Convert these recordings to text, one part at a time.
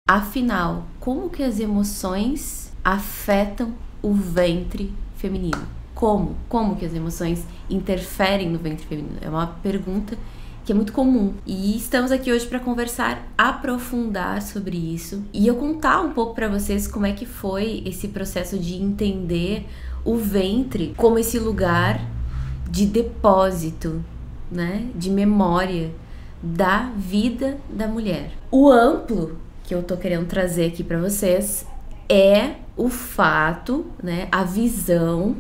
Afinal, como que as emoções afetam o ventre feminino? Como que as emoções interferem no ventre feminino? É uma pergunta que é muito comum. E estamos aqui hoje para conversar, aprofundar sobre isso e eu contar um pouco para vocês como é que foi esse processo de entender o ventre como esse lugar de depósito, né, de memória da vida da mulher. O amplo que eu tô querendo trazer aqui para vocês é o fato, né, a visão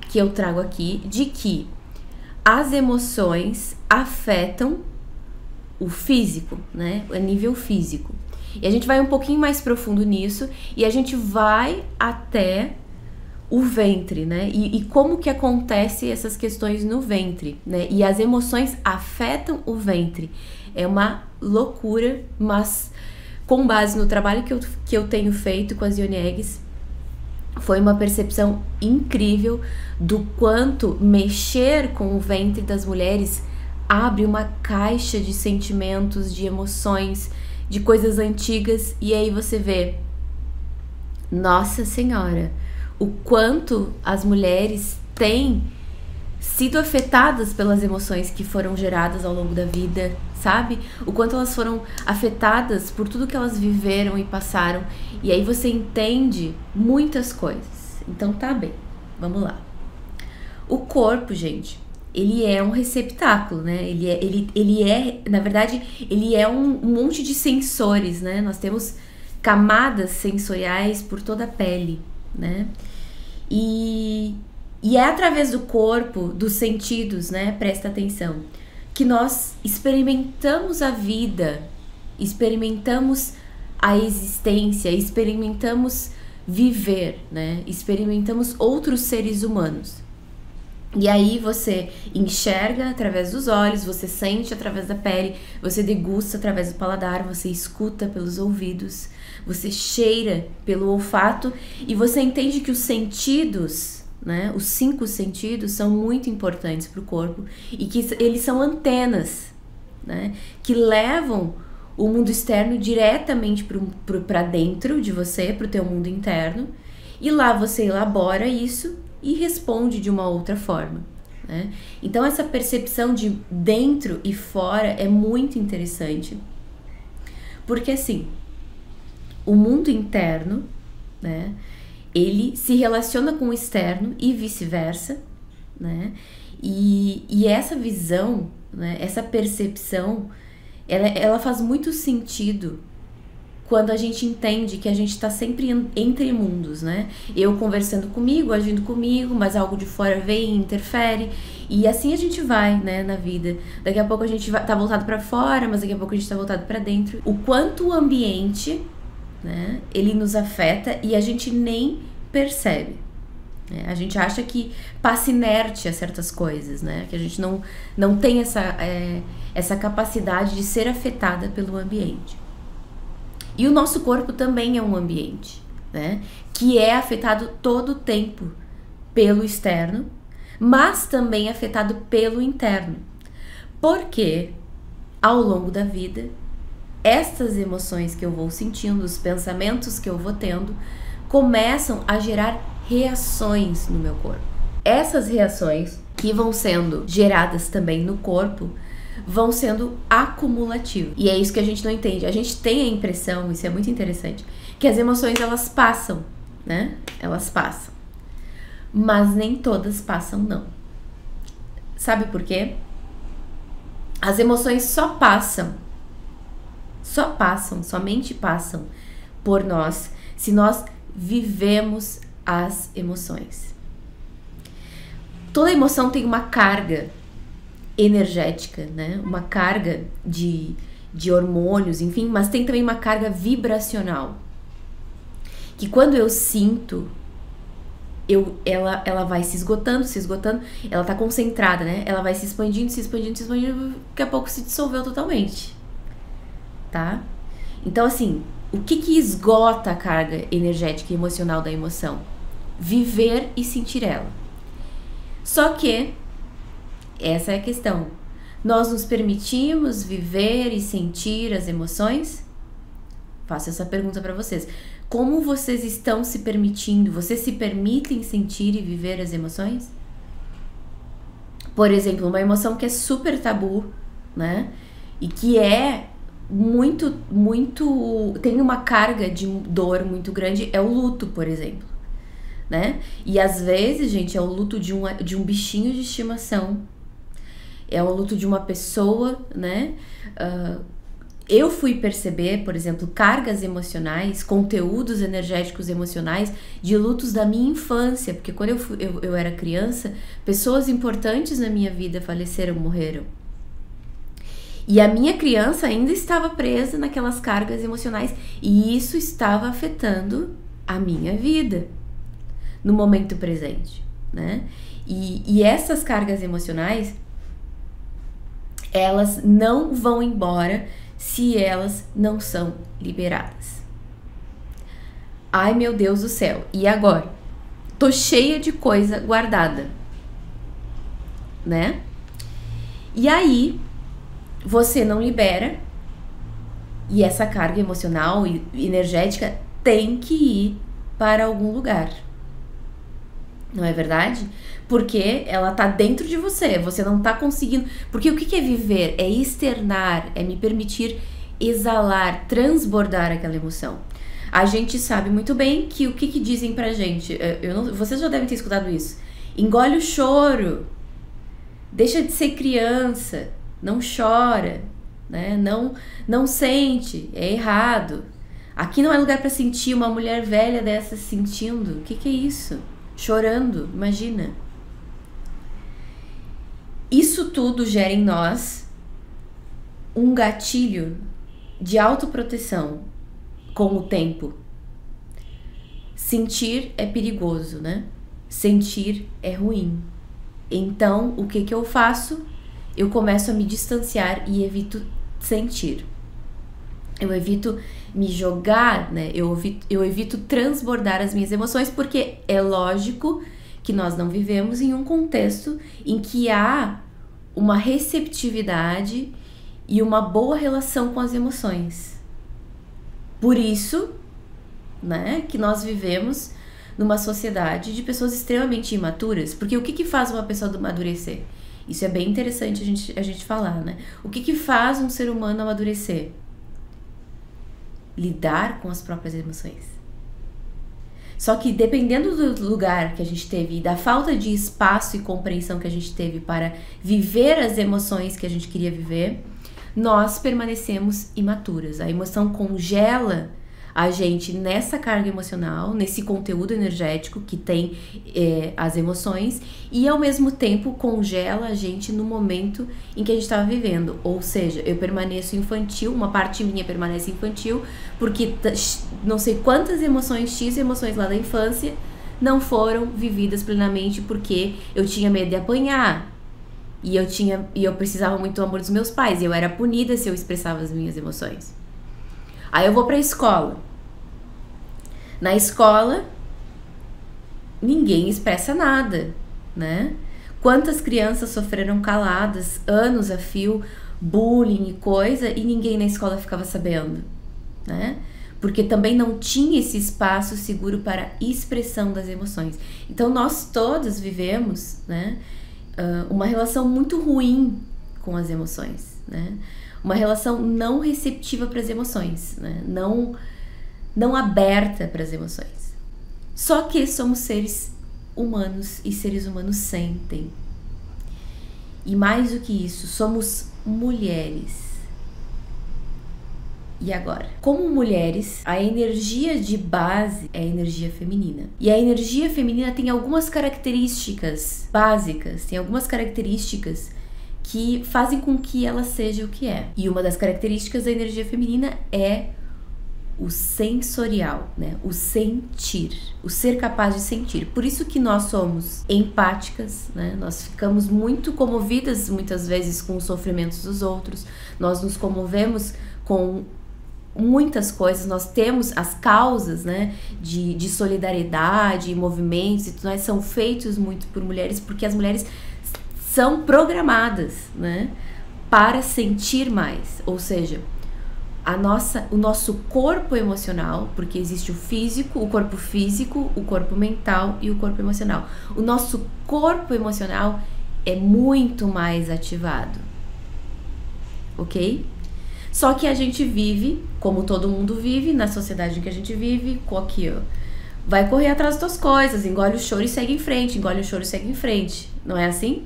que eu trago aqui de que as emoções afetam o físico, né, a nível físico. E a gente vai um pouquinho mais profundo nisso e a gente vai até o ventre, né, e como que acontece essas questões no ventre, né, e as emoções afetam o ventre. É uma loucura, mas com base no trabalho que eu tenho feito com as Yoni Eggs, foi uma percepção incrível do quanto mexer com o ventre das mulheres abre uma caixa de sentimentos, de emoções, de coisas antigas, e aí você vê, nossa senhora, o quanto as mulheres têm sido afetadas pelas emoções que foram geradas ao longo da vida, sabe? O quanto elas foram afetadas por tudo que elas viveram e passaram. E aí você entende muitas coisas. Então tá bem, vamos lá. O corpo, gente, ele é um receptáculo, né? Ele é, na verdade, ele é um monte de sensores, né? Nós temos camadas sensoriais por toda a pele, né? E é através do corpo, dos sentidos, né? Presta atenção, que nós experimentamos a vida, experimentamos a existência, experimentamos viver, né? Experimentamos outros seres humanos. E aí você enxerga através dos olhos, você sente através da pele, você degusta através do paladar, você escuta pelos ouvidos, você cheira pelo olfato e você entende que os sentidos, né, os 5 sentidos são muito importantes para o corpo e que eles são antenas, né, que levam o mundo externo diretamente para dentro de você, para o teu mundo interno, e lá você elabora isso e responde de uma outra forma, né? Então essa percepção de dentro e fora é muito interessante, porque assim, o mundo interno, né, ele se relaciona com o externo e vice-versa, né? E essa visão, né, essa percepção, ela faz muito sentido quando a gente entende que a gente está sempre entre mundos, né? Eu conversando comigo, agindo comigo, mas algo de fora vem e interfere. E assim a gente vai, né, na vida. Daqui a pouco a gente tá voltado para fora, mas daqui a pouco a gente tá voltado para dentro. O quanto o ambiente, né, ele nos afeta e a gente nem percebe. A gente acha que passa inerte a certas coisas, né? Que a gente não tem essa capacidade de ser afetada pelo ambiente. E o nosso corpo também é um ambiente, né? Que é afetado todo o tempo pelo externo, mas também afetado pelo interno. Porque ao longo da vida, estas emoções que eu vou sentindo, os pensamentos que eu vou tendo, começam a gerar reações no meu corpo. Essas reações que vão sendo geradas também no corpo vão sendo acumulativas. E é isso que a gente não entende. A gente tem a impressão, isso é muito interessante, que as emoções elas passam, né? Elas passam. Mas nem todas passam, não. Sabe por quê? As emoções somente passam por nós se nós vivemos as emoções. Toda emoção tem uma carga energética, né? Uma carga de hormônios, enfim, mas tem também uma carga vibracional. Que quando eu sinto, ela vai se esgotando, ela tá concentrada, né? Ela vai se expandindo, daqui a pouco se dissolveu totalmente, tá? Então, assim, o que esgota a carga energética e emocional da emoção? Viver e sentir ela. Só que essa é a questão. Nós nos permitimos viver e sentir as emoções? Faço essa pergunta para vocês. Como vocês estão se permitindo? Vocês se permitem sentir e viver as emoções? Por exemplo, uma emoção que é super tabu, né? E que é muito, tem uma carga de dor muito grande, é o luto, por exemplo, né? E às vezes, gente, é o luto de um bichinho de estimação, é o luto de uma pessoa, né? Eu fui perceber, por exemplo, cargas emocionais, conteúdos energéticos emocionais de lutos da minha infância, porque quando eu era criança, pessoas importantes na minha vida faleceram, morreram. E a minha criança ainda estava presa naquelas cargas emocionais e isso estava afetando a minha vida no momento presente, né? E essas cargas emocionais, elas não vão embora se elas não são liberadas. Ai, meu Deus do céu, e agora? Tô cheia de coisa guardada, né? E aí, você não libera, e essa carga emocional e energética tem que ir para algum lugar. Não é verdade? Porque ela tá dentro de você, você não tá conseguindo... Porque o que é viver? É externar, é me permitir exalar, transbordar aquela emoção. A gente sabe muito bem que o que dizem pra gente, vocês já devem ter escutado isso, engole o choro, deixa de ser criança, não chora, né? Não sente, é errado. Aqui não é lugar pra sentir. Uma mulher velha dessa sentindo, o que é isso? Chorando, imagina. Isso tudo gera em nós um gatilho de autoproteção com o tempo. Sentir é perigoso, né? Sentir é ruim. Então, o que eu faço? Eu começo a me distanciar e evito sentir. Eu evito me jogar, né? Eu evito transbordar as minhas emoções, porque é lógico que nós não vivemos em um contexto em que há uma receptividade e uma boa relação com as emoções. Por isso, né, que nós vivemos numa sociedade de pessoas extremamente imaturas, porque o que faz uma pessoa amadurecer? Isso é bem interessante a gente falar, né? O que faz um ser humano amadurecer? Lidar com as próprias emoções. Só que dependendo do lugar que a gente teve e da falta de espaço e compreensão que a gente teve para viver as emoções que a gente queria viver, nós permanecemos imaturas. A emoção congela a gente nessa carga emocional, nesse conteúdo energético que tem as emoções, e ao mesmo tempo congela a gente no momento em que a gente estava vivendo. Ou seja, eu permaneço infantil, uma parte minha permanece infantil, porque não sei quantas emoções, X emoções lá da infância, não foram vividas plenamente porque eu tinha medo de apanhar. E eu precisava muito do amor dos meus pais, e eu era punida se eu expressava as minhas emoções. Aí eu vou pra escola. Na escola, ninguém expressa nada, né? Quantas crianças sofreram caladas, anos a fio, bullying e coisa, e ninguém na escola ficava sabendo, né? Porque também não tinha esse espaço seguro para expressão das emoções. Então nós todos vivemos, né, uma relação muito ruim com as emoções, né? Uma relação não receptiva para as emoções, né? Não aberta para as emoções. Só que somos seres humanos e seres humanos sentem. E mais do que isso, somos mulheres. E agora? Como mulheres, a energia de base é a energia feminina. E a energia feminina tem algumas características básicas, tem algumas características que fazem com que ela seja o que é. E uma das características da energia feminina é o sensorial, né? O sentir, o ser capaz de sentir. Por isso que nós somos empáticas, né? Nós ficamos muito comovidas muitas vezes com os sofrimentos dos outros. Nós nos comovemos com muitas coisas. Nós temos as causas, né, de solidariedade e movimentos e tudo mais, são feitos muito por mulheres, porque as mulheres são programadas, né, para sentir mais. Ou seja, o nosso corpo emocional, porque existe o corpo físico, o corpo mental e o corpo emocional. O nosso corpo emocional é muito mais ativado, ok? Só que a gente vive, como todo mundo vive, na sociedade em que a gente vive, com aquilo. Vai correr atrás das tuas coisas, engole o choro e segue em frente, engole o choro e segue em frente. Não é assim?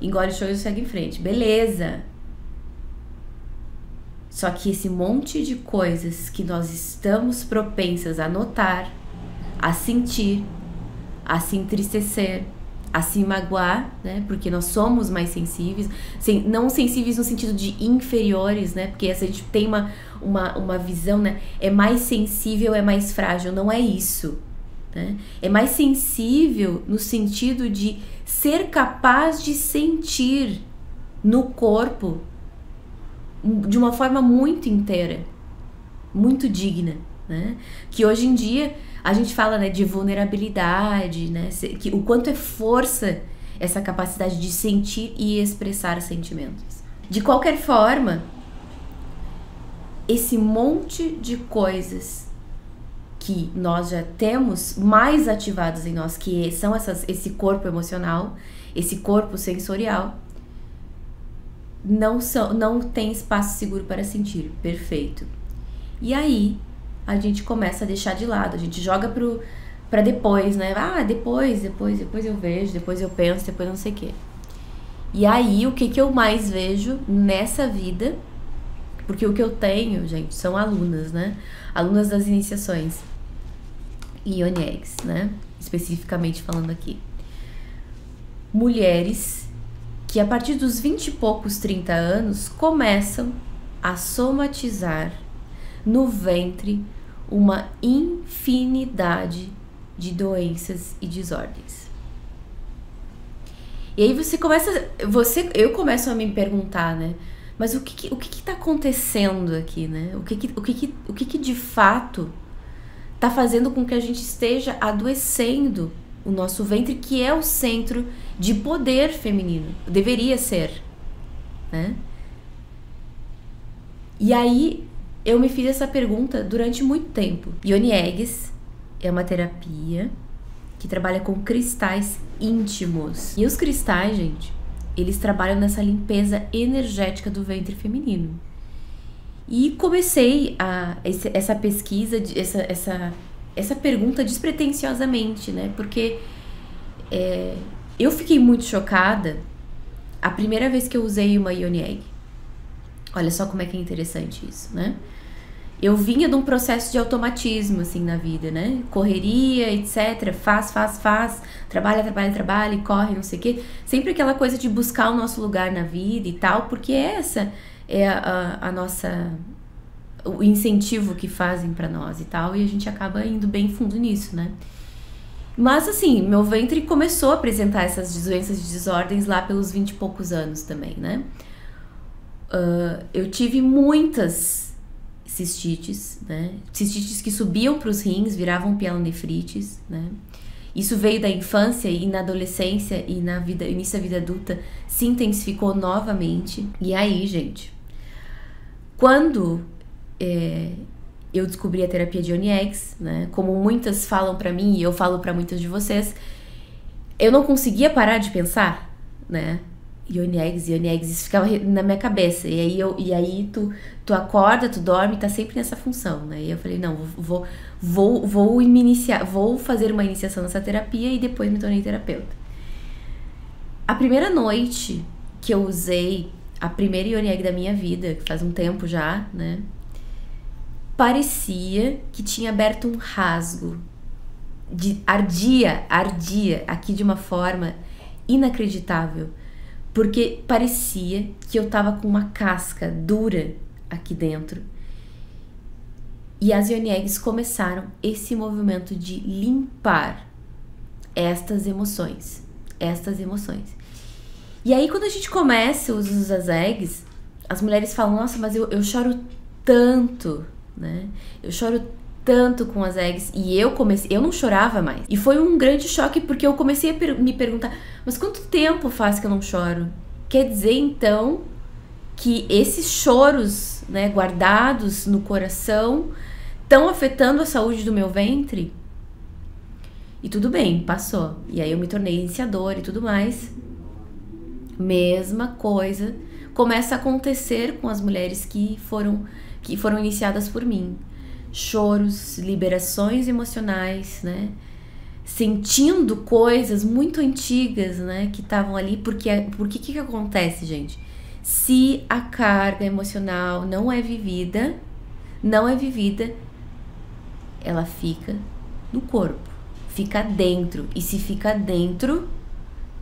Engole o choro e segue em frente. Beleza. Só que esse monte de coisas que nós estamos propensas a notar, a sentir, a se entristecer, a se magoar, né? Porque nós somos mais sensíveis, não sensíveis no sentido de inferiores, né? Porque essa a gente tem uma visão, né? É mais sensível, é mais frágil. Não é isso, né? É mais sensível no sentido de ser capaz de sentir no corpo de uma forma muito inteira, muito digna, né? Que hoje em dia a gente fala, né, de vulnerabilidade, né? Que o quanto é força essa capacidade de sentir e expressar sentimentos. De qualquer forma, esse monte de coisas que nós já temos mais ativados em nós, que são esse corpo emocional, esse corpo sensorial, não tem espaço seguro para sentir. Perfeito. E aí a gente começa a deixar de lado, a gente joga pra depois, né? Ah, depois eu vejo, depois eu penso, depois não sei o quê. E aí o que eu mais vejo nessa vida, porque o que eu tenho, gente, são alunas, né? Alunas das iniciações Yoni Eggs, né? Especificamente falando aqui. Mulheres que a partir dos 20 e poucos, 30 anos, começam a somatizar no ventre uma infinidade de doenças e desordens. E aí eu começo a me perguntar, né? Mas o que tá acontecendo aqui, né? O que de fato tá fazendo com que a gente esteja adoecendo o nosso ventre, que é o centro de poder feminino, deveria ser, né? E aí eu me fiz essa pergunta durante muito tempo. Yoni Eggs é uma terapia que trabalha com cristais íntimos. E os cristais, gente, eles trabalham nessa limpeza energética do ventre feminino. E comecei essa pesquisa, essa pergunta despretensiosamente, né? Porque eu fiquei muito chocada a primeira vez que eu usei uma Yoni Egg. Olha só como é que é interessante isso, né? Eu vinha de um processo de automatismo, assim, na vida, né? Correria, etc. Faz. Trabalha, e corre, não sei o quê. Sempre aquela coisa de buscar o nosso lugar na vida e tal, porque essa é a nossa... o incentivo que fazem pra nós e tal, e a gente acaba indo bem fundo nisso, né? Mas, assim, meu ventre começou a apresentar essas doenças de desordens lá pelos 20 e poucos anos também, né? Eu tive muitas cistites, né? Cistites que subiam para os rins, viravam pielonefrites, né? Isso veio da infância e na adolescência e na início da vida adulta se intensificou novamente. E aí, gente, quando eu descobri a terapia de Yoni Eggs, né? Como muitas falam pra mim e eu falo pra muitas de vocês, eu não conseguia parar de pensar, né? Yoni Eggs, isso ficava na minha cabeça. E aí tu acorda, tu dorme, tá sempre nessa função, né? E eu falei, não, vou me iniciar, vou fazer uma iniciação nessa terapia e depois me tornei terapeuta. A primeira noite que eu usei a primeira Yoni Egg da minha vida, que faz um tempo já, né? Parecia que tinha aberto um rasgo. Ardia aqui de uma forma inacreditável. Porque parecia que eu tava com uma casca dura aqui dentro. E as Yoni Eggs começaram esse movimento de limpar estas emoções. E aí, quando a gente começa o uso das eggs, as mulheres falam, nossa, mas eu choro tanto, né? Eu choro tanto com as eggs. E eu não chorava mais. E foi um grande choque, porque eu comecei a me perguntar, mas quanto tempo faz que eu não choro? Quer dizer, então, que esses choros, né, guardados no coração estão afetando a saúde do meu ventre? E tudo bem, passou. E aí eu me tornei iniciadora e tudo mais. Mesma coisa começa a acontecer com as mulheres que foram iniciadas por mim. Choros, liberações emocionais, né? Sentindo coisas muito antigas, né? Que estavam ali. Porque que acontece, gente? Se a carga emocional não é vivida, ela fica no corpo, fica dentro. E se fica dentro,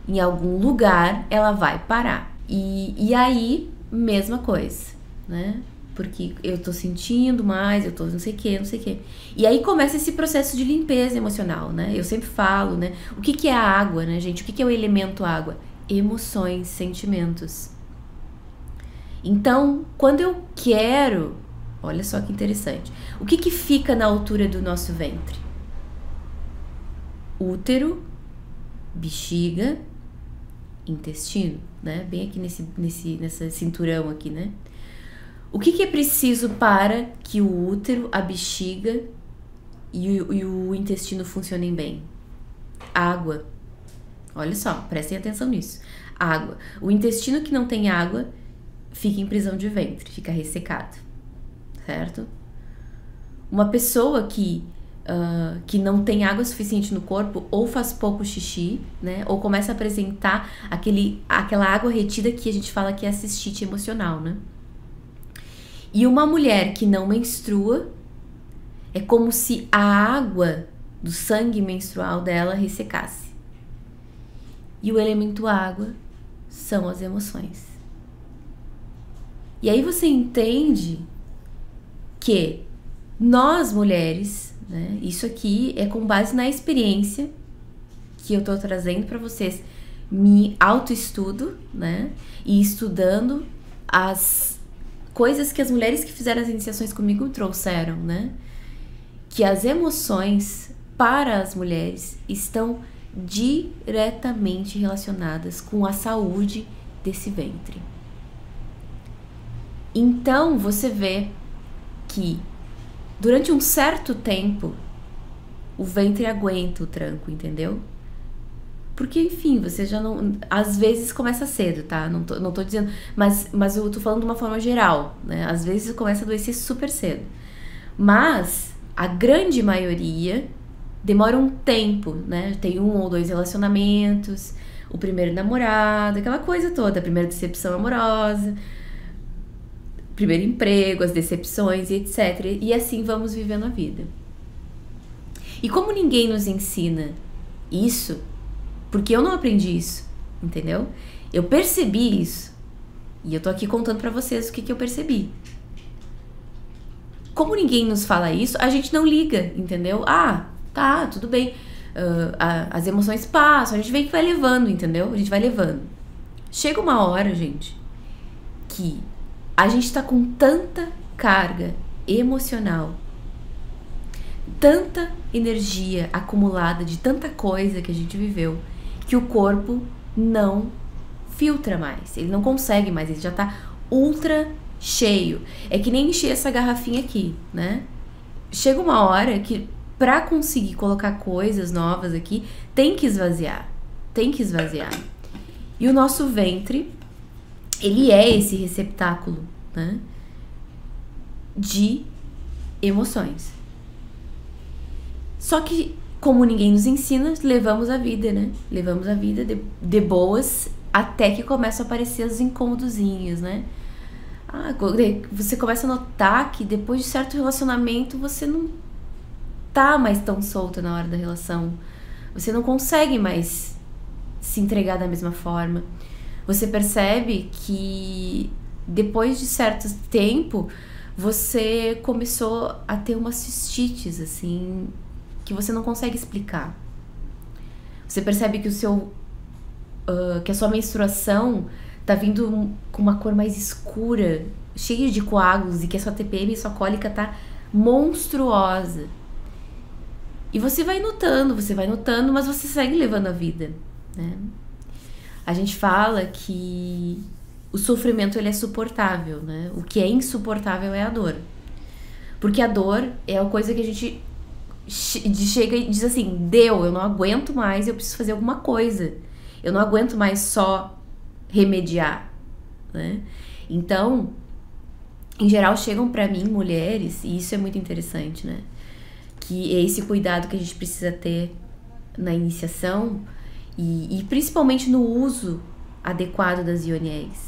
em algum lugar, ela vai parar. E aí, mesma coisa, né? Porque eu tô sentindo mais, eu tô não sei o que. E aí começa esse processo de limpeza emocional, né? Eu sempre falo, né? O que é a água, né, gente? O que é o elemento água? Emoções, sentimentos. Então, quando eu quero... Olha só que interessante. O que fica na altura do nosso ventre? Útero, bexiga, intestino, né? Bem aqui nessa cinturão aqui, né? O que é preciso para que o útero, a bexiga e o intestino funcionem bem? Água. Olha só, prestem atenção nisso. Água. O intestino que não tem água fica em prisão de ventre, fica ressecado, certo? Uma pessoa que não tem água suficiente no corpo, ou faz pouco xixi, né? Ou começa a apresentar aquela água retida que a gente fala que é a cistite emocional, né? E uma mulher que não menstrua, é como se a água do sangue menstrual dela ressecasse. E o elemento água são as emoções. E aí você entende que nós mulheres, né, isso aqui é com base na experiência que eu tô trazendo para vocês, me autoestudo, né, e estudando as coisas que as mulheres que fizeram as iniciações comigo trouxeram, né, que as emoções para as mulheres estão diretamente relacionadas com a saúde desse ventre. Então você vê que durante um certo tempo o ventre aguenta o tranco, entendeu? Porque, enfim, você já não... Às vezes começa cedo, tá? Não tô dizendo... Mas eu tô falando de uma forma geral, né? Às vezes começa a adoecer super cedo. Mas a grande maioria demora um tempo, né? Tem 1 ou 2 relacionamentos, o primeiro namorado, aquela coisa toda, a primeira decepção amorosa, primeiro emprego, as decepções e etc. E assim vamos vivendo a vida. E como ninguém nos ensina isso, porque eu não aprendi isso, entendeu? Eu percebi isso. E eu tô aqui contando pra vocês o que eu percebi. Como ninguém nos fala isso, a gente não liga, entendeu? Ah, tá, tudo bem. As emoções passam, a gente vem que vai levando, entendeu? A gente vai levando. Chega uma hora, gente, que a gente tá com tanta carga emocional, tanta energia acumulada de tanta coisa que a gente viveu, que o corpo não filtra mais, ele não consegue mais, ele já tá ultra cheio. É que nem encher essa garrafinha aqui, né? Chega uma hora que pra conseguir colocar coisas novas aqui, tem que esvaziar. E o nosso ventre, ele é esse receptáculo, né, de emoções. Só que, como ninguém nos ensina, levamos a vida, né? Levamos a vida de boas, até que começam a aparecer os incômodozinhos, né? Você começa a notar que depois de certo relacionamento, você não tá mais tão solta na hora da relação. Você não consegue mais se entregar da mesma forma. Você percebe que depois de certo tempo, você começou a ter umas cistites, assim, que você não consegue explicar. Você percebe que que a sua menstruação tá vindo com uma cor mais escura, cheia de coágulos, e que a sua TPM e sua cólica tá monstruosa. E você vai notando, mas você segue levando a vida, né? A gente fala que o sofrimento ele é suportável, né? O que é insuportável é a dor. Porque a dor é a coisa que a gente chega e diz assim, eu não aguento mais, eu preciso fazer alguma coisa. Eu não aguento mais só remediar, né? Então, em geral, chegam pra mim mulheres, e isso é muito interessante, né? Que é esse cuidado que a gente precisa ter na iniciação e principalmente no uso adequado das Yoni Eggs.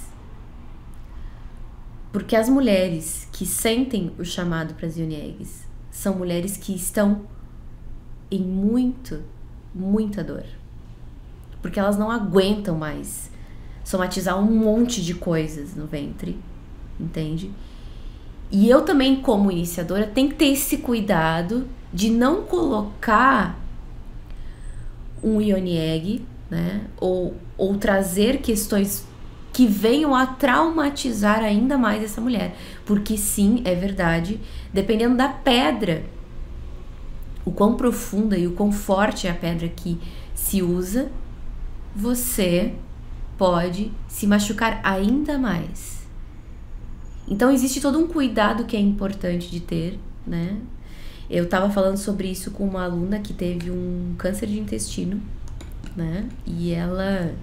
Porque as mulheres que sentem o chamado para as Yoni Eggs são mulheres que estão em muita dor. Porque elas não aguentam mais somatizar um monte de coisas no ventre, entende? E eu também, como iniciadora, tenho que ter esse cuidado de não colocar um Yoni Egg, né? Ou trazer questões que venham a traumatizar ainda mais essa mulher. Porque sim, é verdade, dependendo da pedra, o quão profunda e o quão forte é a pedra que se usa, você pode se machucar ainda mais. Então existe todo um cuidado que é importante de ter, né? Eu tava falando sobre isso com uma aluna que teve um câncer de intestino, né? E ela...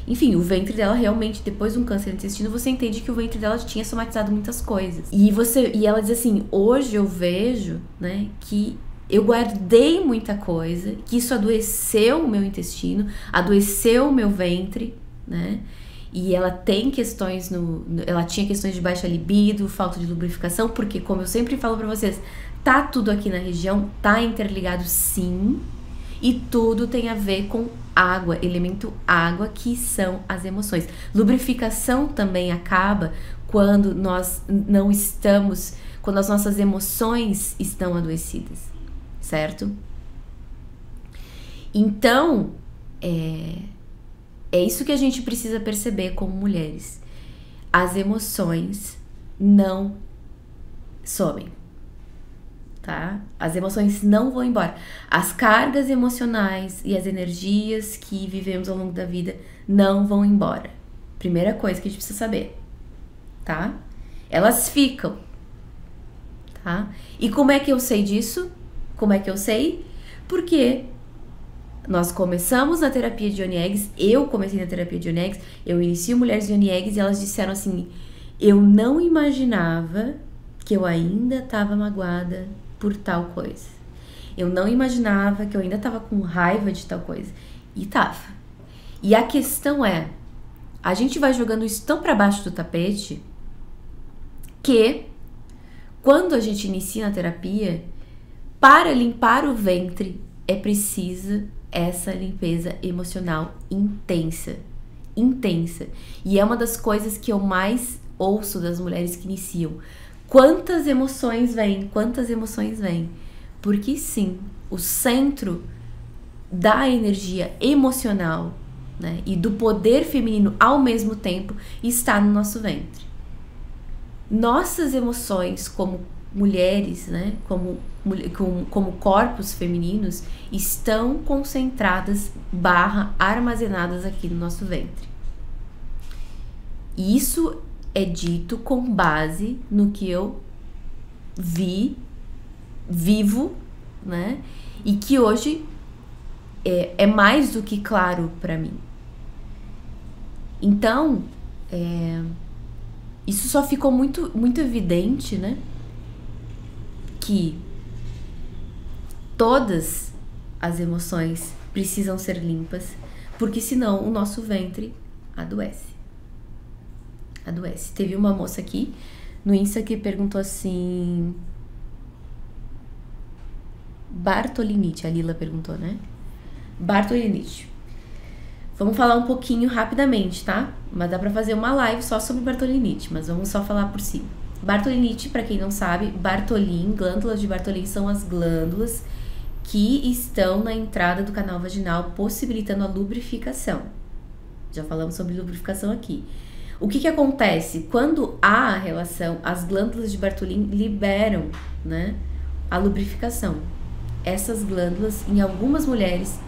Enfim, o ventre dela realmente, depois de um câncer de intestino, você entende que o ventre dela tinha somatizado muitas coisas. E ela diz assim, hoje eu vejo, né, que eu guardei muita coisa, que isso adoeceu o meu intestino, adoeceu o meu ventre, né? E ela tem questões ela tinha questões de baixa libido, falta de lubrificação, porque, como eu sempre falo pra vocês, tá tudo aqui na região, tá interligado sim, e tudo tem a ver com água, elemento água, que são as emoções. Lubrificação também acaba quando nós não estamos, quando as nossas emoções estão adoecidas, certo? Então, é isso que a gente precisa perceber como mulheres. As emoções não somem, tá? As emoções não vão embora. As cargas emocionais e as energias que vivemos ao longo da vida não vão embora. Primeira coisa que a gente precisa saber, tá? Elas ficam, tá? E como é que eu sei disso? Como é que eu sei? Porque nós começamos na terapia de Yoni Eggs, eu comecei na terapia de Yoni Eggs, eu inicio Mulheres de Yoni Eggs e elas disseram assim, eu não imaginava que eu ainda estava magoada por tal coisa. Eu não imaginava que eu ainda estava com raiva de tal coisa. E tava. E a questão é, a gente vai jogando isso tão para baixo do tapete que quando a gente inicia na terapia, para limpar o ventre é preciso essa limpeza emocional intensa. E é uma das coisas que eu mais ouço das mulheres que iniciam. Quantas emoções vêm? Porque sim, o centro da energia emocional, né, e do poder feminino ao mesmo tempo está no nosso ventre. Nossas emoções como mulheres, né, como corpos femininos, estão concentradas / armazenadas aqui no nosso ventre. E isso é dito com base no que eu vivo, né? E que hoje é mais do que claro para mim. Então, isso só ficou muito evidente, né? Que todas as emoções precisam ser limpas, porque senão o nosso ventre adoece. Teve uma moça aqui no Insta que perguntou assim... Bartolinite, a Lila perguntou, né? Bartolinite. Vamos falar um pouquinho rapidamente, tá? Mas dá pra fazer uma live só sobre Bartolinite, mas vamos só falar por cima. Bartolinite, pra quem não sabe, Bartholin, glândulas de Bartholin são as glândulas que estão na entrada do canal vaginal, possibilitando a lubrificação. Já falamos sobre lubrificação aqui. O que acontece? Quando há a relação, as glândulas de Bartholin liberam, né, a lubrificação. Essas glândulas, em algumas mulheres,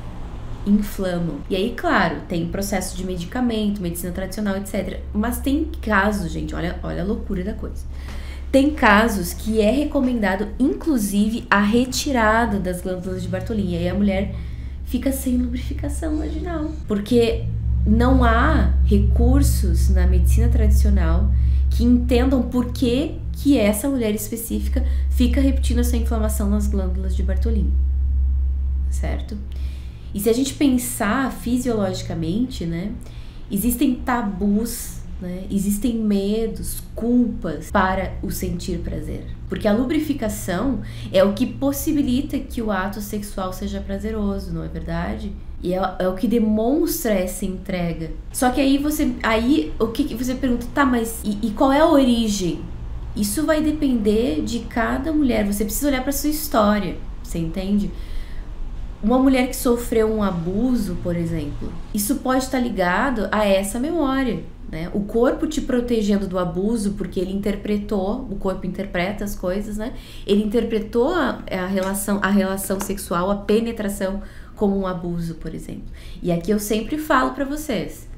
inflamam. E aí, claro, tem processo de medicamento, medicina tradicional, etc. Mas tem casos, gente, olha a loucura da coisa. Tem casos que é recomendado, inclusive, a retirada das glândulas de Bartholin. E aí a mulher fica sem lubrificação vaginal. Porque não há recursos na medicina tradicional que entendam por que essa mulher específica fica repetindo essa inflamação nas glândulas de Bartholin. Certo? E se a gente pensar fisiologicamente, né, existem tabus, né, existem medos, culpas para o sentir prazer. Porque a lubrificação é o que possibilita que o ato sexual seja prazeroso, não é verdade? E é o que demonstra essa entrega. Só que aí o que você pergunta, tá, mas e qual é a origem? Isso vai depender de cada mulher. Você precisa olhar para sua história, você entende? Uma mulher que sofreu um abuso, por exemplo, isso pode estar ligado a essa memória, né? O corpo te protegendo do abuso, porque ele interpretou, o corpo interpreta as coisas, né? Ele interpretou a relação sexual, a penetração como um abuso, por exemplo. E aqui eu sempre falo pra vocês,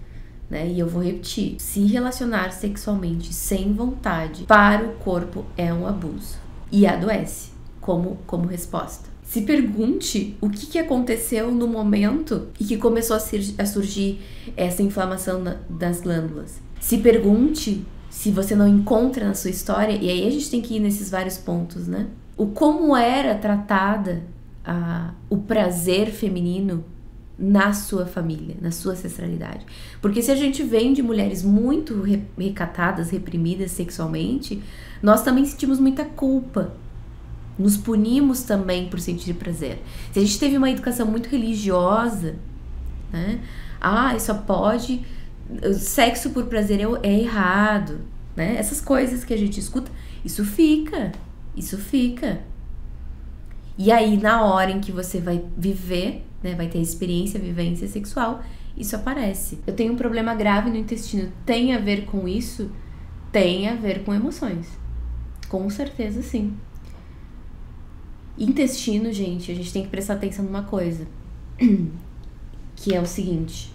né? E eu vou repetir, se relacionar sexualmente sem vontade para o corpo é um abuso e adoece como resposta. Se pergunte o que aconteceu no momento e que começou a surgir essa inflamação das glândulas. Se pergunte se você não encontra na sua história, e aí a gente tem que ir nesses vários pontos, né? O como era tratada o prazer feminino na sua família, na sua ancestralidade. Porque se a gente vem de mulheres muito recatadas, reprimidas sexualmente, nós também sentimos muita culpa. Nos punimos também por sentir prazer. Se a gente teve uma educação muito religiosa, né? Só pode... Sexo por prazer é errado, né? Essas coisas que a gente escuta, isso fica. E aí, na hora em que você vai viver, né? Vai ter experiência, vivência sexual, isso aparece. Eu tenho um problema grave no intestino. Tem a ver com isso? Tem a ver com emoções. Com certeza, sim. Intestino, gente, a gente tem que prestar atenção numa coisa, que é o seguinte.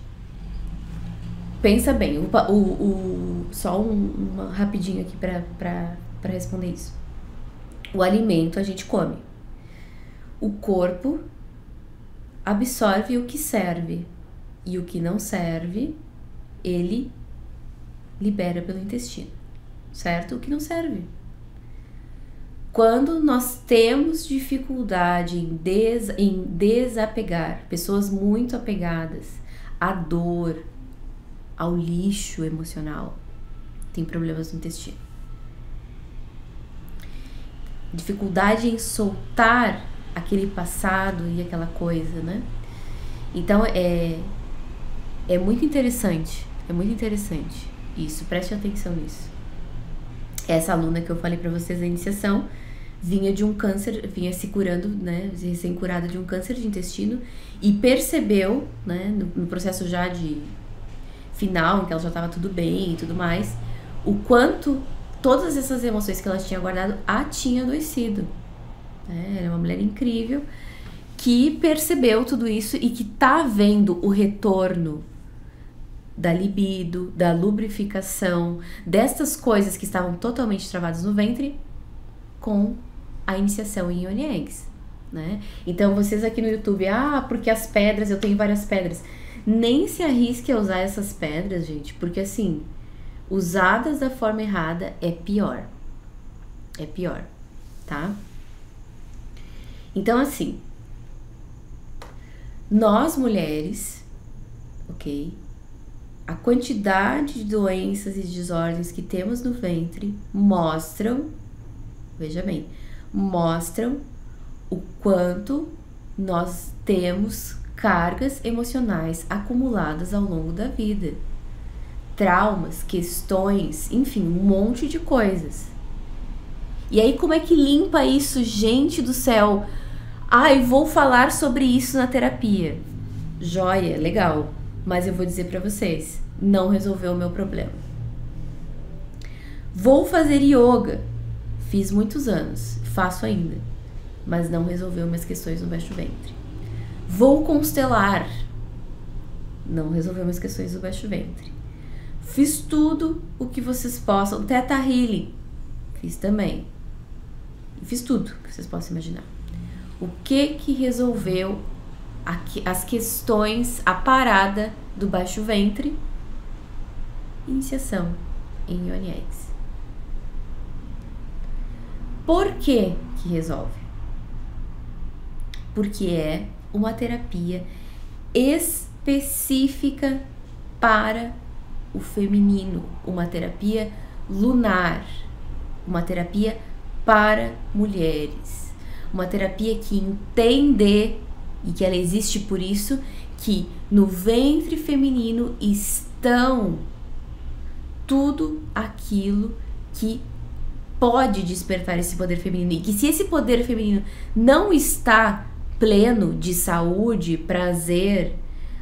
Pensa bem, só uma rapidinho aqui pra responder isso. O alimento a gente come. O corpo absorve o que serve e o que não serve, ele libera pelo intestino, certo? O que não serve. Quando nós temos dificuldade em desapegar, pessoas muito apegadas à dor, ao lixo emocional, tem problemas no intestino. Dificuldade em soltar aquele passado e aquela coisa, né? Então é muito interessante, isso, preste atenção nisso. Essa aluna que eu falei pra vocês na iniciação vinha de um câncer, vinha se curando, né, recém-curada de um câncer de intestino e percebeu, né, no processo já de final, em que ela já estava tudo bem e tudo mais, o quanto todas essas emoções que ela tinha guardado a tinha adoecido. Ela é uma mulher incrível que percebeu tudo isso e que tá vendo o retorno da libido, da lubrificação, destas coisas que estavam totalmente travadas no ventre com a iniciação em Yoni Eggs, né? Então vocês aqui no YouTube, porque as pedras, eu tenho várias pedras. Nem se arrisque a usar essas pedras, gente, porque assim, usadas da forma errada é pior. É pior, tá? Então assim, nós mulheres, ok? A quantidade de doenças e desordens que temos no ventre mostram, veja bem, mostram o quanto nós temos cargas emocionais acumuladas ao longo da vida. Traumas, questões, enfim, um monte de coisas. E aí como é que limpa isso, gente do céu? Vou falar sobre isso na terapia. Joia, legal. Mas eu vou dizer pra vocês, não resolveu o meu problema. Vou fazer yoga. Fiz muitos anos, faço ainda, mas não resolveu minhas questões no baixo ventre. Vou constelar. Não resolvemos as questões do baixo ventre. Fiz tudo o que vocês possam. Theta Healing. Fiz também. Fiz tudo que vocês possam imaginar. O que resolveu as questões, a parada do baixo ventre? Iniciação em Yoni Eggs. Por que resolve? Porque é uma terapia específica para o feminino, uma terapia lunar, uma terapia para mulheres, uma terapia que entende, e que ela existe por isso, que no ventre feminino estão tudo aquilo que pode despertar esse poder feminino, e que se esse poder feminino não está pleno de saúde, prazer,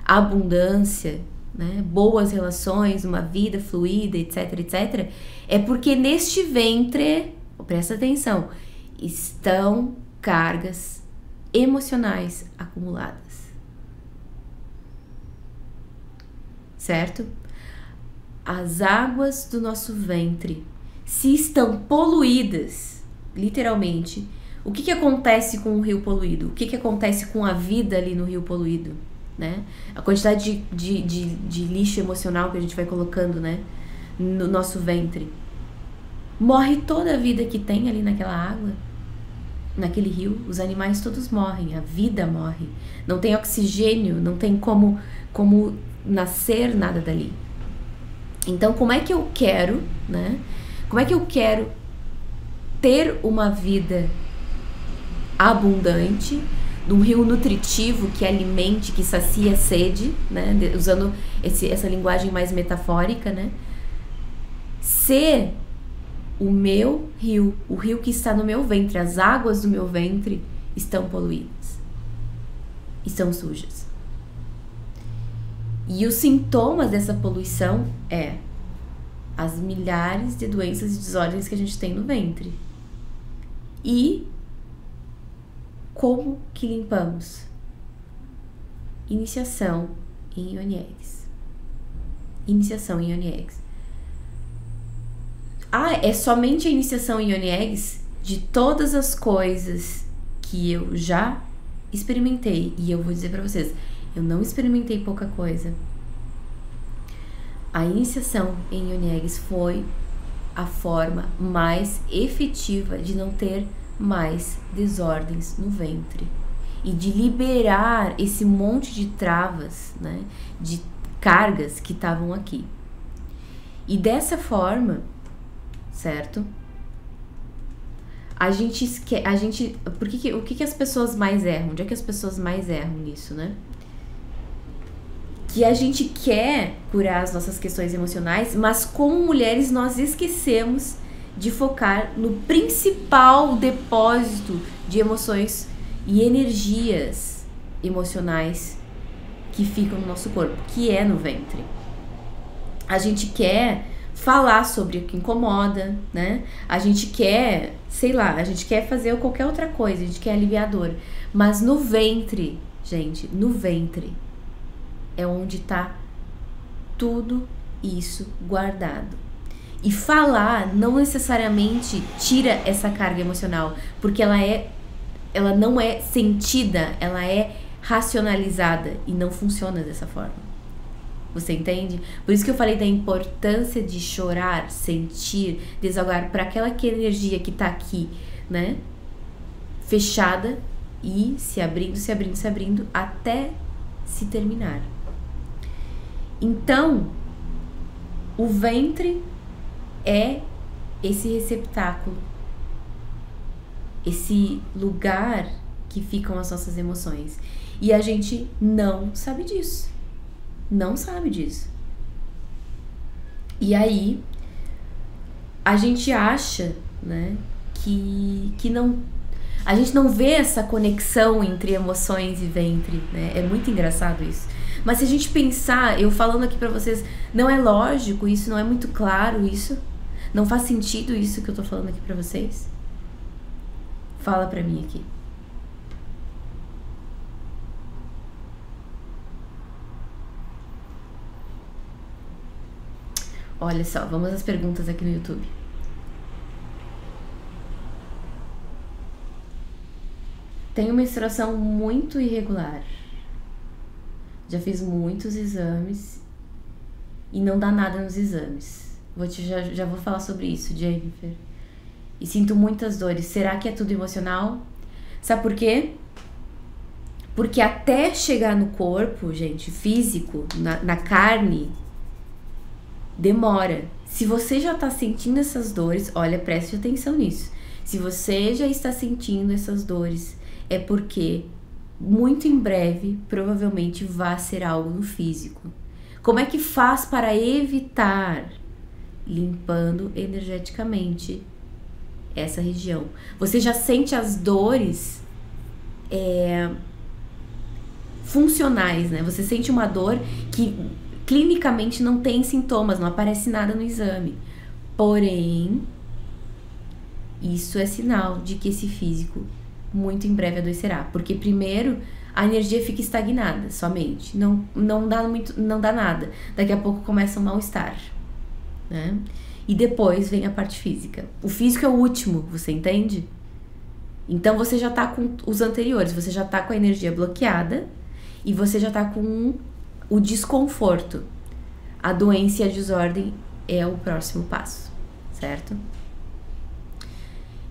abundância, né, boas relações, uma vida fluida, etc, etc, é porque neste ventre, presta atenção, estão cargas emocionais acumuladas. Certo? As águas do nosso ventre, se estão poluídas, literalmente, o que acontece com o rio poluído? O que acontece com a vida ali no rio poluído? Né? A quantidade de lixo emocional que a gente vai colocando, né, no nosso ventre. Morre toda a vida que tem ali naquela água, naquele rio. Os animais todos morrem, a vida morre. Não tem oxigênio, não tem como nascer nada dali. Então, como é que eu quero, né? Como é que eu quero ter uma vida abundante, num rio nutritivo que alimente, que sacia a sede, né? Usando essa linguagem mais metafórica, né? Se o meu rio, o rio que está no meu ventre, as águas do meu ventre estão poluídas, estão sujas. E os sintomas dessa poluição é as milhares de doenças e desordens que a gente tem no ventre. E como que limpamos? Iniciação em Yoni Eggs. Iniciação em Yoni Eggs. Ah, é somente a iniciação em Yoni Eggs de todas as coisas que eu já experimentei. E eu vou dizer pra vocês, eu não experimentei pouca coisa. A iniciação em Yoni Eggs foi a forma mais efetiva de não ter mais desordens no ventre e de liberar esse monte de travas, né, de cargas que estavam aqui. E dessa forma, certo? O que as pessoas mais erram? Onde é que as pessoas mais erram nisso, né? Que a gente quer curar as nossas questões emocionais, mas como mulheres nós esquecemos de focar no principal depósito de emoções e energias emocionais que ficam no nosso corpo, que é no ventre. A gente quer falar sobre o que incomoda, né? A gente quer, sei lá, a gente quer fazer qualquer outra coisa, a gente quer aliviar a dor. Mas no ventre, gente, no ventre é onde tá tudo isso guardado. E falar não necessariamente tira essa carga emocional, porque ela não é sentida, ela é racionalizada e não funciona dessa forma. Você entende? Por isso que eu falei da importância de chorar, sentir, desahogar para aquela energia que tá aqui, né? Fechada e se abrindo, se abrindo, se abrindo até se terminar. Então, o ventre é esse receptáculo, esse lugar que ficam as nossas emoções. E a gente não sabe disso. Não sabe disso. E aí, a gente acha, né, que não... A gente não vê essa conexão entre emoções e ventre, né? É muito engraçado isso. Mas se a gente pensar, eu falando aqui pra vocês, não é lógico isso, não é muito claro isso? Não faz sentido isso que eu tô falando aqui pra vocês? Fala pra mim aqui. Olha só, vamos às perguntas aqui no YouTube. Tenho menstruação muito irregular. Já fiz muitos exames e não dá nada nos exames. Já vou falar sobre isso, Jennifer. E sinto muitas dores. Será que é tudo emocional? Sabe por quê? Porque até chegar no corpo, gente, físico, na carne, demora. Se você já tá sentindo essas dores, olha, preste atenção nisso. Se você já está sentindo essas dores, é porque muito em breve, provavelmente, vai ser algo no físico. Como é que faz para evitar? Limpando energeticamente essa região. Você já sente as dores funcionais, né? Você sente uma dor que clinicamente não tem sintomas, não aparece nada no exame. Porém, isso é sinal de que esse físico muito em breve adoecerá. Porque primeiro a energia fica estagnada somente. Não dá nada. Daqui a pouco começa um mal-estar, né? E depois vem a parte física. O físico é o último, você entende? Então você já tá com os anteriores, você já tá com a energia bloqueada e você já tá com o desconforto. A doença e a desordem é o próximo passo, certo?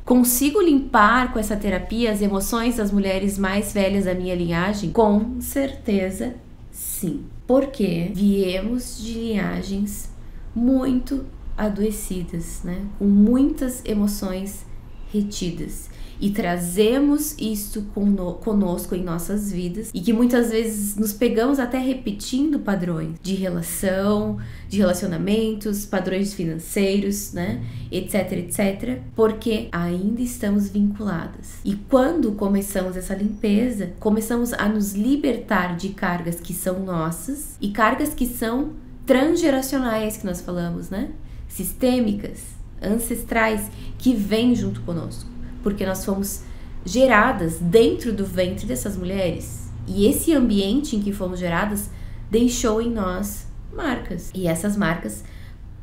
Consigo limpar com essa terapia as emoções das mulheres mais velhas da minha linhagem? Com certeza, sim. Porque viemos de linhagens muito adoecidas, né? Com muitas emoções retidas. E trazemos isso conosco em nossas vidas e que muitas vezes nos pegamos até repetindo padrões de relação, de relacionamentos, padrões financeiros, né, etc, etc, porque ainda estamos vinculadas. E quando começamos essa limpeza, começamos a nos libertar de cargas que são nossas e cargas que são transgeracionais, que nós falamos, né, sistêmicas, ancestrais, que vêm junto conosco. Porque nós fomos geradas dentro do ventre dessas mulheres. E esse ambiente em que fomos geradas deixou em nós marcas. E essas marcas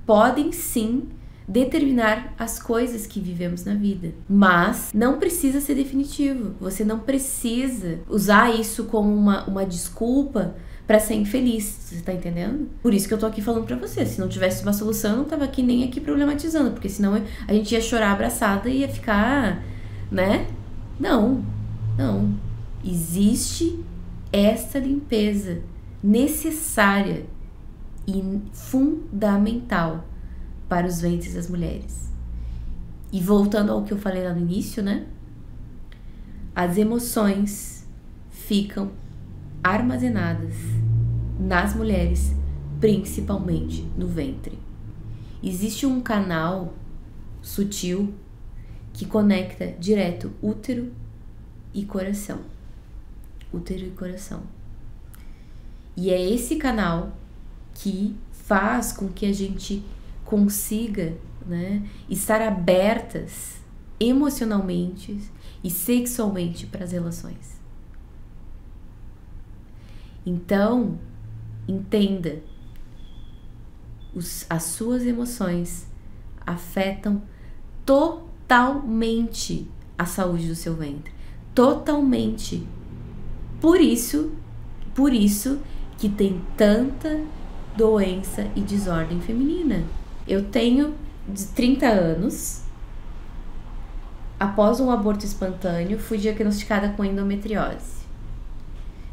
podem sim determinar as coisas que vivemos na vida. Mas não precisa ser definitivo. Você não precisa usar isso como uma desculpa pra ser infeliz, você tá entendendo? Por isso que eu tô aqui falando pra você. Se não tivesse uma solução, eu não tava aqui nem aqui problematizando, porque senão a gente ia chorar abraçada e ia ficar, né? Não. Existe essa limpeza necessária e fundamental para os ventres das mulheres. E voltando ao que eu falei lá no início, né? As emoções ficam armazenadas nas mulheres, principalmente no ventre. Existe um canal sutil que conecta direto útero e coração. Útero e coração. E é esse canal que faz com que a gente consiga, né, estar abertas emocionalmente e sexualmente para as relações. Então, entenda, as suas emoções afetam totalmente a saúde do seu ventre. Totalmente. Por isso que tem tanta doença e desordem feminina. Eu tenho 30 anos. Após um aborto espontâneo, fui diagnosticada com endometriose.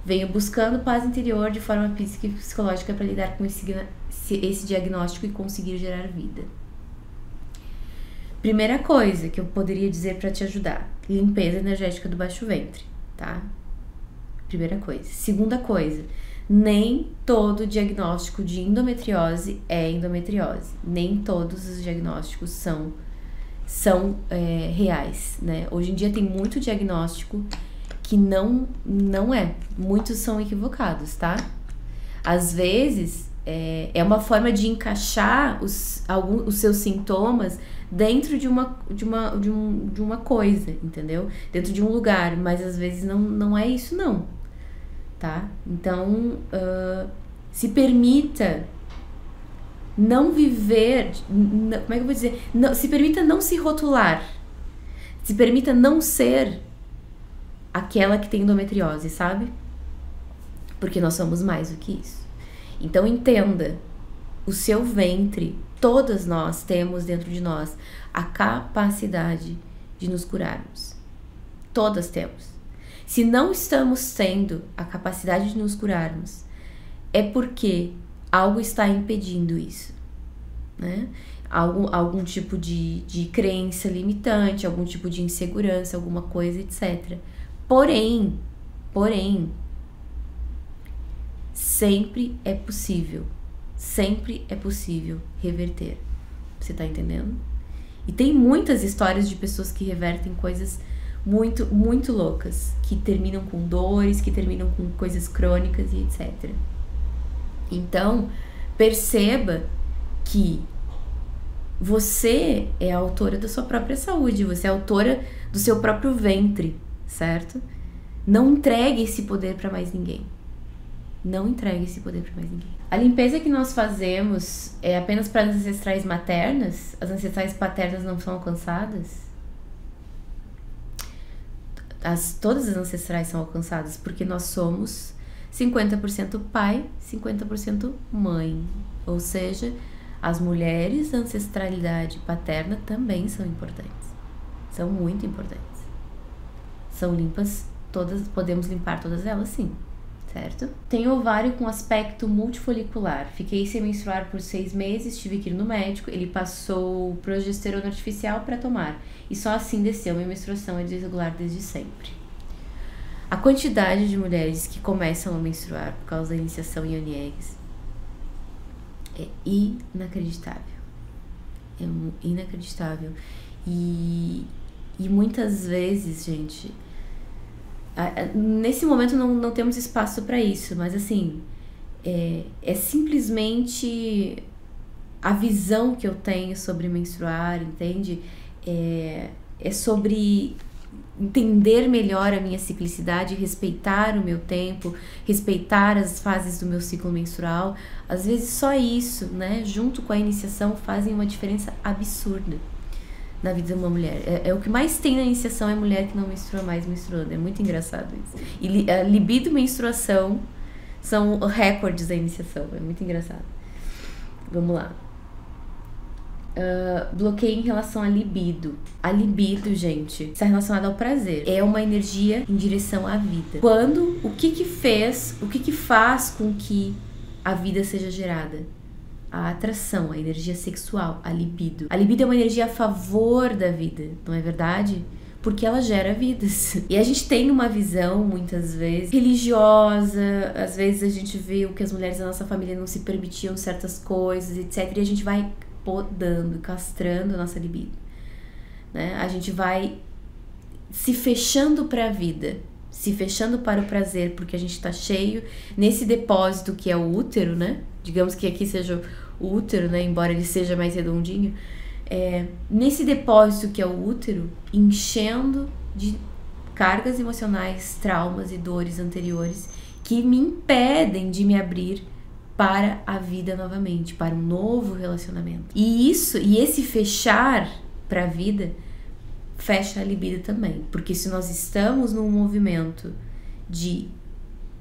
Venho buscando paz interior de forma física e psicológica para lidar com esse diagnóstico e conseguir gerar vida. Primeira coisa que eu poderia dizer para te ajudar: limpeza energética do baixo ventre, tá? Primeira coisa. Segunda coisa, nem todo diagnóstico de endometriose é endometriose. Nem todos os diagnósticos são reais, né? Hoje em dia tem muito diagnóstico que não é. Muitos são equivocados, tá? Às vezes, é uma forma de encaixar os seus sintomas dentro de uma coisa, entendeu? Dentro de um lugar, mas às vezes não é isso, não, tá? Então, se permita não viver, como é que eu vou dizer? Não, se permita não se rotular. Se permita não ser aquela que tem endometriose, sabe? Porque nós somos mais do que isso. Então entenda, o seu ventre, todas nós temos dentro de nós a capacidade de nos curarmos. Todas temos. Se não estamos tendo a capacidade de nos curarmos, é porque algo está impedindo isso, né? Algum tipo de crença limitante, algum tipo de insegurança, alguma coisa, etc. Porém, sempre é possível reverter. Você tá entendendo? E tem muitas histórias de pessoas que revertem coisas muito, muito loucas, que terminam com dores, que terminam com coisas crônicas e etc. Então, perceba que você é a autora da sua própria saúde, você é a autora do seu próprio ventre, certo? Não entregue esse poder para mais ninguém. Não entregue esse poder para mais ninguém. A limpeza que nós fazemos é apenas para as ancestrais maternas? As ancestrais paternas não são alcançadas? Todas as ancestrais são alcançadas, porque nós somos 50% pai, 50% mãe. Ou seja, as mulheres da ancestralidade paterna também são importantes. São muito importantes. São limpas todas, podemos limpar todas elas, sim. Certo? Tenho ovário com aspecto multifolicular. Fiquei sem menstruar por 6 meses, tive que ir no médico, ele passou progesterona artificial para tomar. E só assim desceu, minha menstruação é desregular desde sempre. A quantidade de mulheres que começam a menstruar por causa da iniciação em Honey Eggs é inacreditável. É inacreditável. E muitas vezes, gente, nesse momento não temos espaço para isso, mas assim, é simplesmente a visão que eu tenho sobre menstruar, entende? É sobre entender melhor a minha ciclicidade, respeitar o meu tempo, respeitar as fases do meu ciclo menstrual. Às vezes só isso, né, junto com a iniciação, fazem uma diferença absurda na vida de uma mulher. O que mais tem na iniciação é mulher que não menstrua mais menstruando. É muito engraçado isso. E a libido e menstruação são recordes da iniciação. É muito engraçado. Vamos lá. Bloqueio em relação à libido. A libido, gente, está relacionada ao prazer. É uma energia em direção à vida. O que faz com que a vida seja gerada? A atração, a energia sexual, a libido. A libido é uma energia a favor da vida, não é verdade? Porque ela gera vidas. E a gente tem uma visão, muitas vezes, religiosa. Às vezes a gente vê o que as mulheres da nossa família não se permitiam certas coisas, etc. E a gente vai podando, castrando a nossa libido, né? A gente vai se fechando para a vida, se fechando para o prazer, porque a gente tá cheio nesse depósito que é o útero, né? Digamos que aqui seja o útero, né? Embora ele seja mais redondinho. Nesse depósito que é o útero, enchendo de cargas emocionais, traumas e dores anteriores que me impedem de me abrir para a vida novamente, para um novo relacionamento. E esse fechar para a vida fecha a libido também, porque se nós estamos num movimento de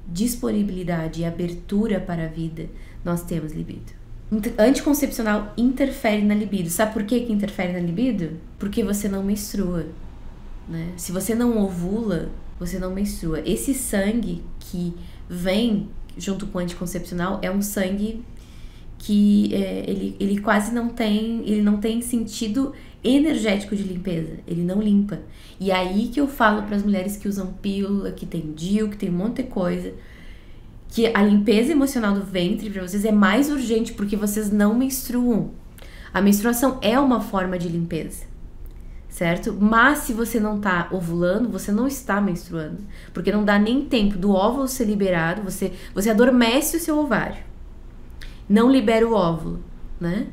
disponibilidade e abertura para a vida, nós temos libido. Anticoncepcional interfere na libido. Sabe por que interfere na libido? Porque você não menstrua, né? Se você não ovula, você não menstrua. Esse sangue que vem junto com o anticoncepcional é um sangue que ele quase não tem sentido energético de limpeza, ele não limpa. E aí que eu falo para as mulheres que usam pílula, que tem DIU, que tem um monte de coisa, que a limpeza emocional do ventre para vocês é mais urgente porque vocês não menstruam. A menstruação é uma forma de limpeza, certo? Mas se você não tá ovulando, você não está menstruando, porque não dá nem tempo do óvulo ser liberado, você adormece o seu ovário, não libera o óvulo, né?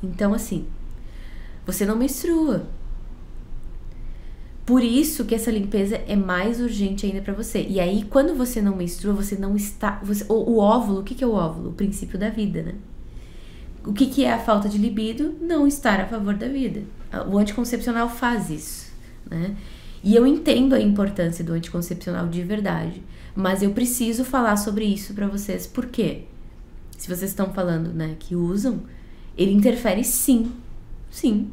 Então assim, você não menstrua. Por isso que essa limpeza é mais urgente ainda pra você. E aí, quando você não menstrua, você não está... o óvulo, o que é o óvulo? O princípio da vida, né? O que é a falta de libido? Não estar a favor da vida. O anticoncepcional faz isso, né? E eu entendo a importância do anticoncepcional de verdade. Mas eu preciso falar sobre isso pra vocês. Por quê? Se vocês estão falando, né, que usam, ele interfere sim. Sim,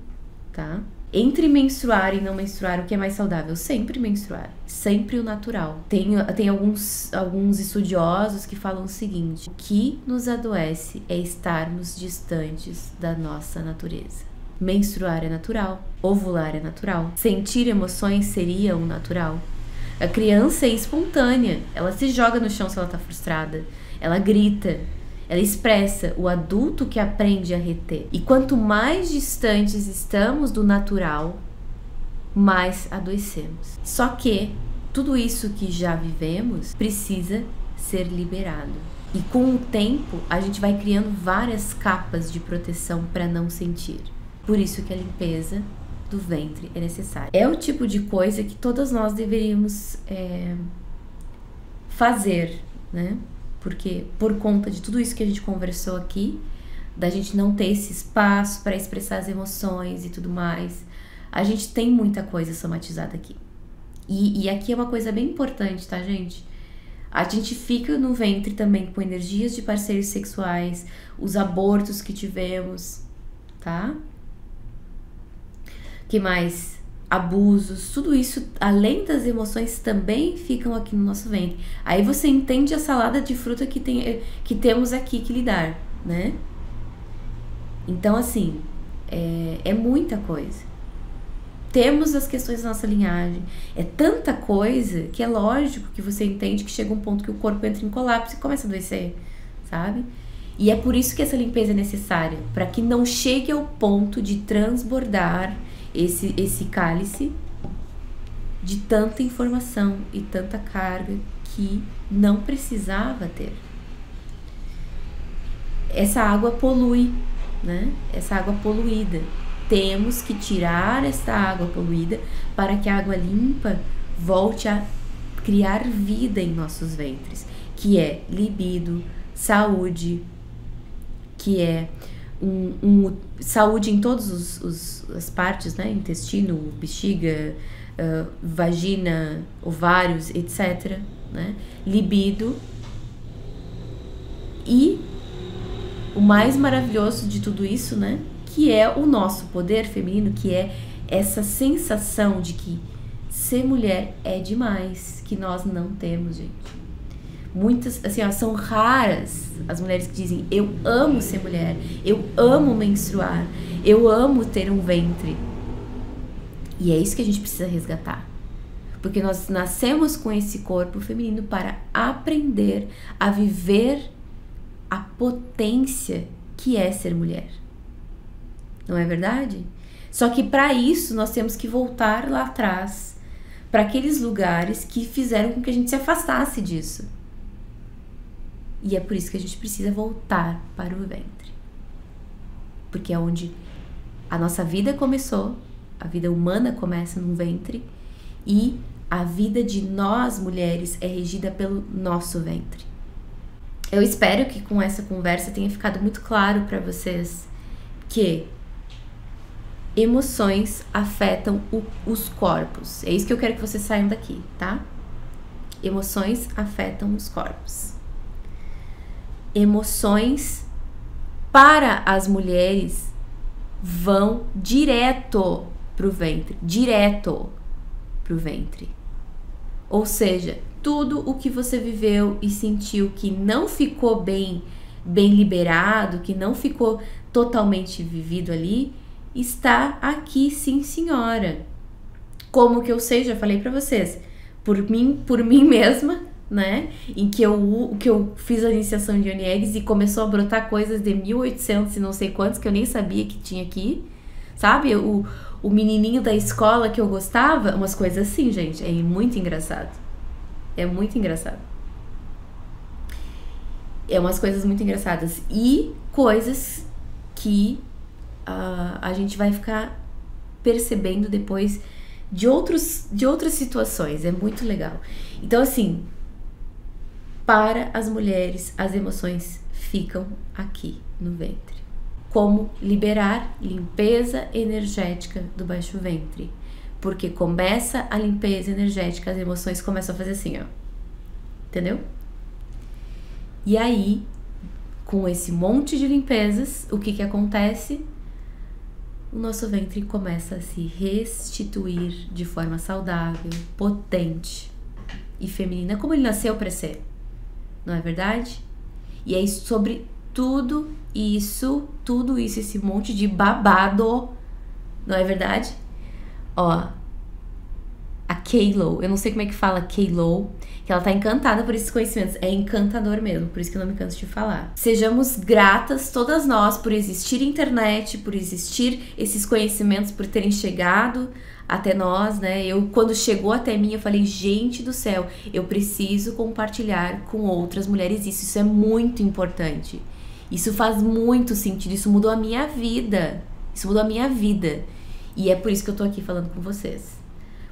tá? Entre menstruar e não menstruar, o que é mais saudável? Sempre menstruar. Sempre o natural. Tem alguns estudiosos que falam o seguinte: o que nos adoece é estarmos distantes da nossa natureza. Menstruar é natural. Ovular é natural. Sentir emoções seria o natural. A criança é espontânea. Ela se joga no chão se ela tá frustrada. Ela grita. Ela expressa. O adulto que aprende a reter. E quanto mais distantes estamos do natural, mais adoecemos. Só que tudo isso que já vivemos precisa ser liberado. E com o tempo, a gente vai criando várias capas de proteção para não sentir. Por isso que a limpeza do ventre é necessária. É o tipo de coisa que todas nós deveríamos fazer, né? Porque por conta de tudo isso que a gente conversou aqui, da gente não ter esse espaço para expressar as emoções e tudo mais, a gente tem muita coisa somatizada aqui. E aqui é uma coisa bem importante, tá, gente? A gente fica no ventre também com energias de parceiros sexuais, os abortos que tivemos, tá? Que mais? Abusos, tudo isso, além das emoções, também ficam aqui no nosso ventre. Aí você entende a salada de fruta que temos aqui que lidar, né? Então, assim, é muita coisa. Temos as questões da nossa linhagem. É tanta coisa que é lógico que você entende que chega um ponto que o corpo entra em colapso e começa a adoecer, sabe? E é por isso que essa limpeza é necessária, para que não chegue ao ponto de transbordar esse cálice de tanta informação e tanta carga que não precisava ter. Essa água polui, né? Essa água poluída. Temos que tirar essa água poluída para que a água limpa volte a criar vida em nossos ventres, que é libido, saúde, que é saúde em todas as partes, né? Intestino, bexiga, vagina, ovários, etc. Né? Libido. E o mais maravilhoso de tudo isso, né? Que é o nosso poder feminino, que é essa sensação de que ser mulher é demais, que nós não temos, gente. Muitas, assim, ó, são raras as mulheres que dizem: eu amo ser mulher, eu amo menstruar, eu amo ter um ventre. E é isso que a gente precisa resgatar. Porque nós nascemos com esse corpo feminino para aprender a viver a potência que é ser mulher. Não é verdade? Só que para isso nós temos que voltar lá atrás, para aqueles lugares que fizeram com que a gente se afastasse disso. E é por isso que a gente precisa voltar para o ventre. Porque é onde a nossa vida começou, a vida humana começa no ventre, e a vida de nós mulheres é regida pelo nosso ventre. Eu espero que com essa conversa tenha ficado muito claro para vocês que emoções afetam os corpos. É isso que eu quero que vocês saiam daqui, tá? Emoções afetam os corpos. Emoções para as mulheres vão direto pro ventre, Ou seja, tudo o que você viveu e sentiu que não ficou bem liberado, que não ficou totalmente vivido ali, está aqui, sim, senhora. Como que eu sei? Já falei pra vocês. Por mim mesma, né? Em que eu fiz a iniciação de Yoni Eggs e começou a brotar coisas de 1800 e não sei quantos que eu nem sabia que tinha aqui. Sabe? O menininho da escola que eu gostava, umas coisas assim, gente. É muito engraçado. É muito engraçado. É umas coisas muito engraçadas. E coisas que a gente vai ficar percebendo depois de outras situações. É muito legal. Então, assim, para as mulheres, as emoções ficam aqui no ventre. Como liberar limpeza energética do baixo ventre. Porque começa a limpeza energética, as emoções começam a fazer assim, ó. Entendeu? E aí, com esse monte de limpezas, o que acontece? O nosso ventre começa a se restituir de forma saudável, potente e feminina, como ele nasceu para ser. Não é verdade? E é sobre tudo isso, esse monte de babado, não é verdade? Ó, a Kaylo, eu não sei como é que fala Kaylo, que ela tá encantada por esses conhecimentos. É encantador mesmo, por isso que eu não me canso de falar. Sejamos gratas, todas nós, por existir internet, por existir esses conhecimentos, por terem chegado até nós, né? Quando chegou até mim, eu falei, gente do céu, eu preciso compartilhar com outras mulheres isso. Isso é muito importante. Isso faz muito sentido, isso mudou a minha vida. Isso mudou a minha vida. E é por isso que eu tô aqui falando com vocês.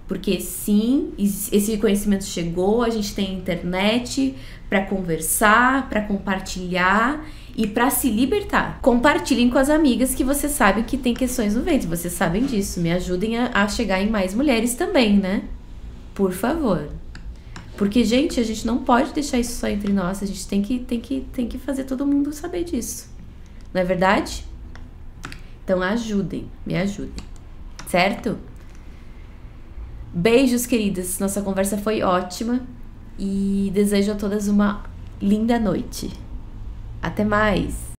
Porque sim, esse conhecimento chegou, a gente tem internet para conversar, para compartilhar e para se libertar. Compartilhem com as amigas que vocês sabem que tem questões no ventre, vocês sabem disso. Me ajudem a chegar em mais mulheres também, né? Por favor. Porque, gente, a gente não pode deixar isso só entre nós, a gente tem que fazer todo mundo saber disso. Não é verdade? Então ajudem, me ajudem. Certo? Beijos, queridas. Nossa conversa foi ótima e desejo a todas uma linda noite. Até mais!